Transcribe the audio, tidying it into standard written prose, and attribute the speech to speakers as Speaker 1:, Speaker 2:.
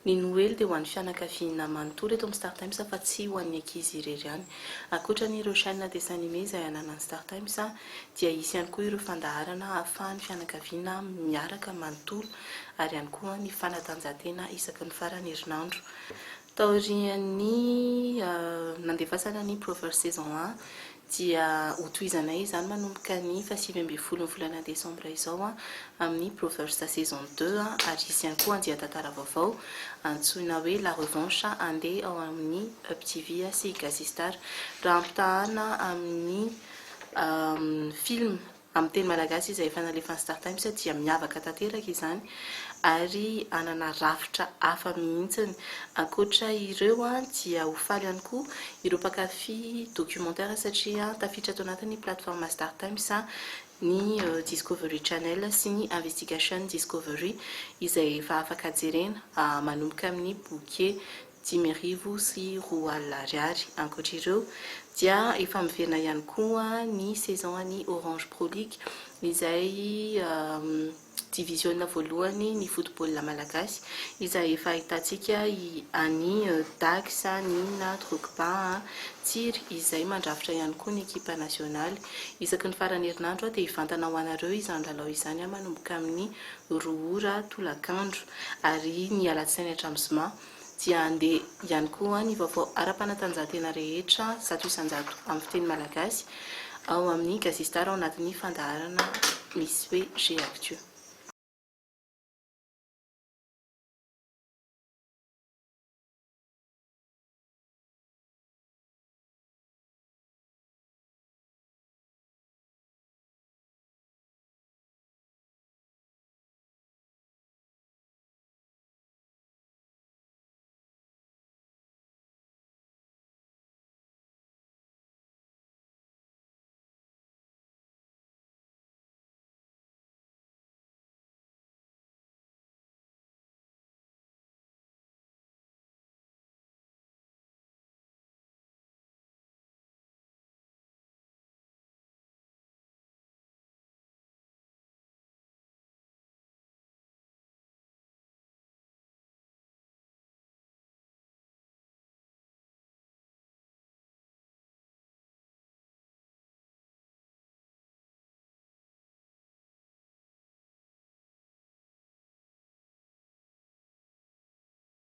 Speaker 1: Ny Noely dia ho an'ny fianakaviana manontolo eto amin'ny Star Times fa tsy ho an'ny ankizy irery ihany. Ankoatran'ireo chaîne dessin animé izay ananan'ny Star Times dia isy ihany koa ireo fandaharana ahafahan'ny fianakaviana miaraka manontolo ary ihany koa ny fanatanjahantena isaky ny farany herinandro. Taorian'ny nandefasana ny Prover saison 1 dia hotohizanay izany manomboka ny 7 volana desambra izao amin'ny Prover saison 2 ary isy ihany koa andian-tantara vaovao antsoina hoe La Revanche andeha ao amin'ny UpTV sy Gazistar raha ampitahana amin'ny film amin'ny teny malagasy izay efa nalefan'ny Star Times dia miavaka tanteraka izany ary anana rafitra hafa mihitsiny. Ankoatra ireo dia hofaly ihany koa ireo mpakafy documentaire satria tafiditra ato anatin'ny plateforme Star Times ny Discovery Channel sy ny Investigation Discovery izay efa afaka jerena manomboka amin'ny bouquet 10,000 sy 4 ariary. Ankoatra ireo dia efa miverina ihany koa ny saison ny Orange Pro League izay division voalohany ny football malagasy izay efa ahitantsika any Dax Nina Drogba Tsiry izay mandrafitra ihany koa ny ekipa nasionaly. Isaky ny farany herinandro dia hivantana ho anareo izany lalao izany manomboka amin'ny 2 ora tolakandro ary ny alatsinainy hatramin'ny zoma dia andeha ihany koa ny vaovao ara-panatanjahantena rehetra zato isan-jato amin'ny fiteny malagasy ao amin'ny Gazistar ao anatin'ny fandaharana misy hoe G Actu.